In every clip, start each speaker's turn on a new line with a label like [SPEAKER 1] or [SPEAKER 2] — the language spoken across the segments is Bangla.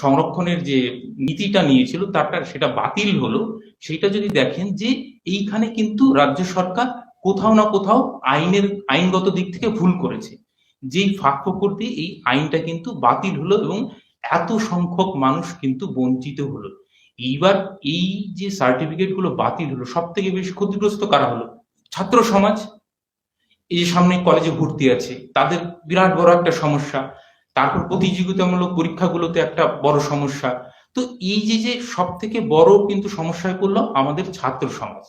[SPEAKER 1] সংরক্ষণের যে নীতিটা নিয়েছিল তারটা সেটা বাতিল হলো, সেটা যদি দেখেন যে এইখানে কিন্তু রাজ্য সরকার কোথাও না কোথাও আইনগত দিক থেকে ভুল করেছে। যেই ফাঁক ফোকর দিয়ে এই আইনটা কিন্তু বাতিল হলো এবং এত সংখ্যক মানুষ কিন্তু বঞ্চিত হলো। এইবার এই যে সার্টিফিকেট গুলো বাতিল হলো, সব থেকে বেশি ক্ষতিগ্রস্ত কারা হলো? ছাত্র সমাজ। এই যে সামনে কলেজে ভর্তি আছে তাদের বিরাট বড় একটা সমস্যা, তারপর প্রতিযোগিতামূলক পরীক্ষাগুলোতে একটা বড় সমস্যা। তো এই যে সব থেকে বড় কিন্তু সমস্যায় পড়লো আমাদের ছাত্র সমাজ।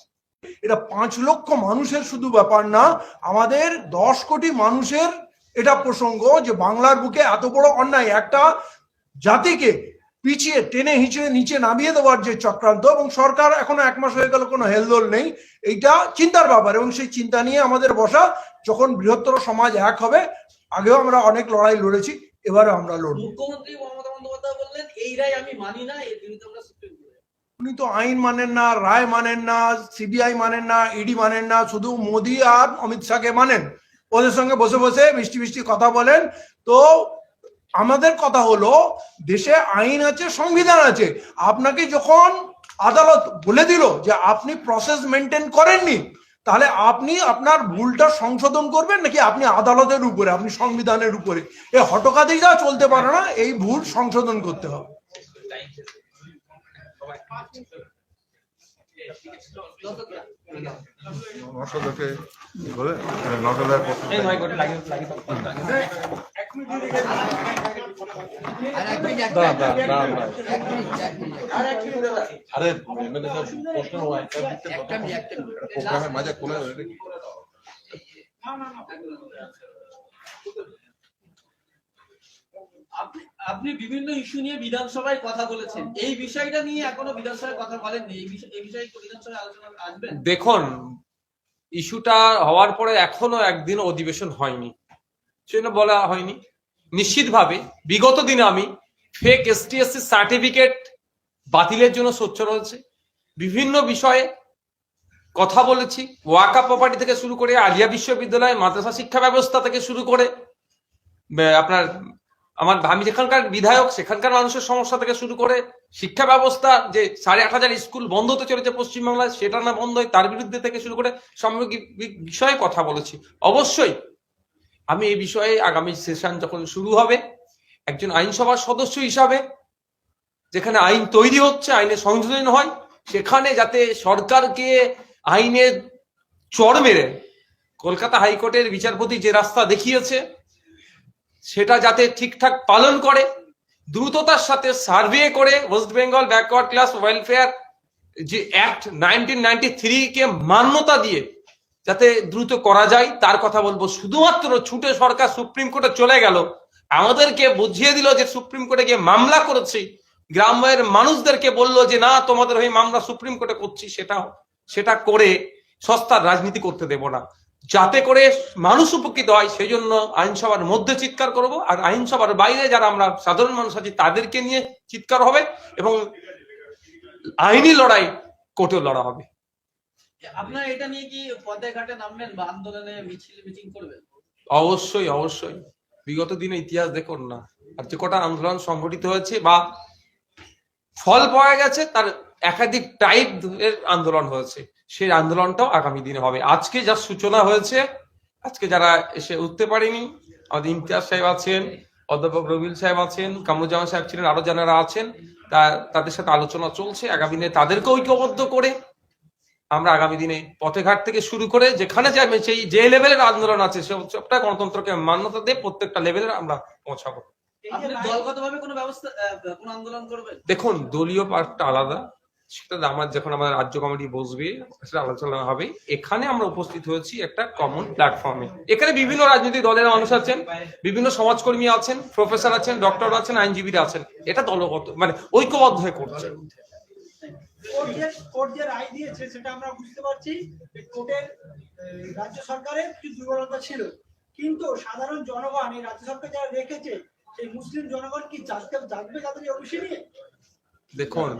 [SPEAKER 2] এটা 5 লক্ষ মানুষের শুধু ব্যাপার না, আমাদের 10 কোটি মানুষের এটা প্রসঙ্গ যে বাংলার বুকে এত বড় অন্যায়, একটা জাতিকে পিছিয়ে টেনে হিঁচড়ে নিচে নামিয়ে দেওয়ার যে চক্রান্ত, এবং সরকার এখনো 1 মাস হয়ে গেল কোনো হেলদোল নেই। এইটা চিন্তার ব্যাপার, এবং সেই চিন্তা নিয়ে আমাদের বসা। যখন বৃহত্তর সমাজ এক হবে, আগেও আমরা অনেক লড়াই লড়েছি, এবারে আমরা লড়ব।
[SPEAKER 3] মুখ্যমন্ত্রী মমতা বন্দ্যোপাধ্যায় বললেন এই রায় আমি মানি না, এর বিরুদ্ধে আমরা সুপ্রিম কোর্টে।
[SPEAKER 2] উনি তো আইন মানেন না, রায় মানেন না, সিবিআই মানেন না, ইডি মানেন না, শুধু মোদি আর অমিত শাহকে মানেন। ওদের সঙ্গে বসে বসে মিষ্টি মিষ্টি কথা বলেন। তো আমাদের কথা হলো, দেশে আইন আছে, সংবিধান আছে। আপনাকে যখন আদালত বলে দিল যে আপনি প্রসেস মেনটেন করেননি, তাহলে আপনি আপনার ভুলটা সংশোধন করবেন নাকি আপনি আদালতের উপরে, আপনি সংবিধানের উপরে? এই হটকাদিটা চলতে পারে না, এই ভুল সংশোধন করতে হবে।
[SPEAKER 3] আপনি বিভিন্ন ইস্যু নিয়ে বিধানসভায় কথা বলেছেন, এই বিষয়টা নিয়ে এখনো বিধানসভায় কথা বলেননি, এই বিষয়ে বিধানসভায় আলোচনা আসবেন?
[SPEAKER 4] দেখুন, ইস্যুটা হওয়ার পরে এখনো একদিন অধিবেশন হয়নি, সেটা বলা হয়নি। নিশ্চিতভাবে বিগত দিনে আমি ফেক এসটিএসসি সার্টিফিকেট বাতিলের জন্য সোচ্চার হয়েছে, বিভিন্ন বিষয়ে কথা বলেছি। ওয়াকা প্রপার্টি থেকে শুরু করে আলিয়া বিশ্ববিদ্যালয়, মাদ্রাসা শিক্ষা ব্যবস্থা থেকে শুরু করে আপনার আমি যেখানকার বিধায়ক সেখানকার মানুষের সমস্যা থেকে শুরু করে শিক্ষা ব্যবস্থা, যে 8,500 স্কুল বন্ধ হতে চলেছে পশ্চিমবাংলায়, সেটা না বন্ধ হয় তার বিরুদ্ধে থেকে শুরু করে সামগ্রিক বিষয়ে কথা বলেছি। অবশ্যই আমি এই বিষয়ে আগামী সেশন যখন শুরু হবে, একজন আইনসভার সদস্য হিসাবে যেখানে আইন তৈরি হচ্ছে, আইনের সংশোধন হয়, সেখানে যাতে সরকারকে আইনের চড় মেরে কলকাতা হাইকোর্টের বিচারপতি যে রাস্তা দেখিয়েছে সেটা যাতে ঠিকঠাক পালন করে, দ্রুততার সাথে সার্ভে করে West Bengal backward class welfare যে অ্যাক্ট 1993 কে মান্যতা দিয়ে যাতে দ্রুত করা যায় তার কথা বলবো। শুধুমাত্র ছুটে সরকার সুপ্রিম কোর্টে চলে গেল, আমাদেরকে বুঝিয়ে দিল যে সুপ্রিম কোর্টে গিয়ে মামলা করেছি, গ্রামের মানুষদেরকে বললো যে না তোমাদের হয়ে মামলা সুপ্রিম কোর্টে করছি, সেটা করে সস্তার রাজনীতি করতে দেব না। যাতে করে মানুষ উপকৃত হয় সেই জন্য আইনসভার মধ্যে চিৎকার করব, আর আইনসভার বাইরে যারা আমরা সাধারণ মানুষ আছি তাদেরকে নিয়ে চিৎকার হবে, এবং আইনি লড়াই কোর্টেও লড়া হবে।
[SPEAKER 3] আপনারা এটা নিয়ে কি পথে ঘাটে নামবেন বা আন্দোলনে মিটিং করবেন?
[SPEAKER 4] অবশ্যই অবশ্যই। বিগত দিনে ইতিহাস দেখুন না, আর যে কটা আন্দোলন সংগঠিত হয়েছে বা ফল পাওয়া গেছে তার একাধিক টাইপ এর আন্দোলন হয়েছে, সেই আন্দোলনটাও আগামী দিনে হবে। আজকে যা সূচনা হয়েছে, আজকে যারা এসে উঠতে পারেনি, আমাদের ইমতিয়াজ সাহেব আছেন, অধ্যাপক রবিউল সাহেব আছেন, কামরুজ্জামান সাহেব ছিলেন, আরো যারা আছেন, তাদের সাথে আলোচনা চলছে। আগামী দিনে তাদেরকে ঐক্যবদ্ধ করে আমরা আগামী দিনে পথেঘাট থেকে শুরু করে যেখানে যাবে সেই যে লেভেলের আন্দোলন আছে সবটা গণতন্ত্রকে মান্যতা দিয়ে প্রত্যেকটা লেভেলে আমরা পৌঁছাবো।
[SPEAKER 3] দলগতভাবে কোনো ব্যবস্থা, কোনো আন্দোলন করবেন?
[SPEAKER 4] দেখুন, দলীয় পার্টটা আলাদা, সেটা যখন আমাদের রাজ্য কমিটি বসবে সেটা আলোচনা হবে। এখানে আমরা উপস্থিত হয়েছি একটা কমন প্ল্যাটফর্মে। এখানে বিভিন্ন রাজনৈতিক দলের মানুষ আছেন, বিভিন্ন সমাজকর্মী আছেন, প্রফেসর আছেন, ডক্টর আছেন, আইনজীবীরা আছেন। এটা দলগত মানে ঐক্যবদ্ধ হয়ে করছে।
[SPEAKER 5] কোর্ট যে রায় দিয়েছে সেটা আমরা বুঝতে পারছি, কোর্টের রাজ্য সরকারের কিছু দুর্বলতা ছিল, কিন্তু সাধারণ জনগণ এই রাজ্য সরকার যারা রেখেছে সেই মুসলিম জনগণ কি জাগবে তাদের এই অভিষেক নিয়ে?
[SPEAKER 4] দেখুন,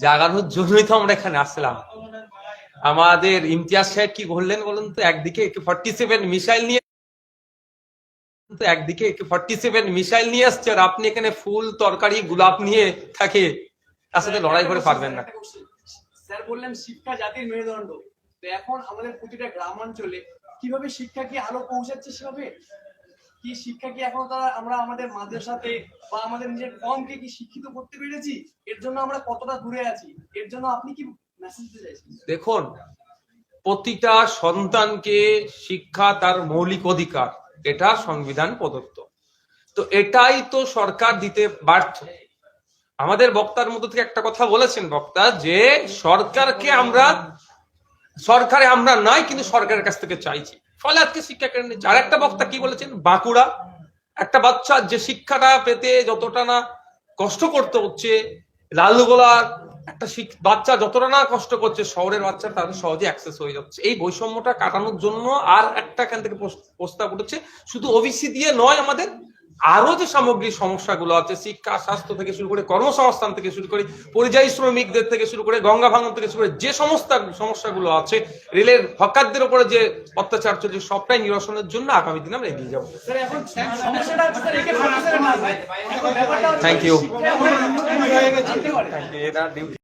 [SPEAKER 4] জাগানোর জন্যই তো আমরা এখানে আসলাম। আমাদের ইমতিয়াজ সাহেব কি বললেন বলুন তো? একদিকে 47 মিসাইল নিয়ে তো একদিকে 47 মিসাইল নিয়ে আসছে আর আপনি এখানে ফুল তরকারি গোলাপ নিয়ে থাকে, তার সাথে লড়াই করে পারবেন না।
[SPEAKER 6] স্যার বললেন শিক্ষা জাতির মেরুদণ্ড, তো এখন আমাদের প্রতিটা গ্রামাঞ্চলে কিভাবে শিক্ষা কি আলো পৌঁছাচ্ছে, সেভাবে কি শিক্ষা কি এখন তারা আমরা আমাদের মাদ্রাসাতে বা আমাদের নিজের কমকে কি শিক্ষিত করতে পেরেছি? এর জন্য আমরা কতটা দূরে আছি, এর জন্য আপনি কি মেসেজ দিতে চাইছেন?
[SPEAKER 4] দেখুন, প্রতিটা সন্তানকে শিক্ষা তার মৌলিক অধিকার, এটা সংবিধান প্রদত্ত। তো এটাই তো সরকার দিতে ব্যর্থ। আমাদের বক্তার মধ্যে থেকে একটা কথা বলেছেন বক্তা, যে সরকারে আমরা নাই, কিন্তু সরকারের কাছ থেকে চাইছি, ফলে আজকে শিক্ষা কেন্দ্র নিচ্ছে। আর একটা বক্তা কি বলেছেন, বাঁকুড়া একটা বাচ্চা যে শিক্ষাটা পেতে যতটা না কষ্ট করতে হচ্ছে, লালগোলার একটা বাচ্চা যতটা না কষ্ট করছে, শহরের বাচ্চা তাদের সহজে অ্যাক্সেস হয়ে যাচ্ছে। এই বৈষম্যটা কাটানোর জন্য আর একটা এখান থেকে প্রস্তাব উঠেছে, শুধু ওবিসি দিয়ে নয়, আমাদের আরো যে সামগ্রিক সমস্যাগুলো আছে, শিক্ষা, স্বাস্থ্য থেকে শুরু করে, কর্মসংস্থান থেকে শুরু করে, পরিযায়ী শ্রমিকদের থেকে শুরু করে, গঙ্গা ভাঙন থেকে শুরু করে, যে সমস্ত সমস্যাগুলো আছে, রেলের হকারদের উপরে যে অত্যাচার চলছে, সবটাই নিরসনের জন্য আগামী দিনে আমরা এগিয়ে যাবো।
[SPEAKER 6] স্যার এখন সমস্যাটা হচ্ছে স্যার একে ফোকাসের না, এখন ব্যাপারটা হচ্ছে
[SPEAKER 4] থ্যাংক ইউ।
[SPEAKER 6] শিক্ষা এখন হয়ে গেছে।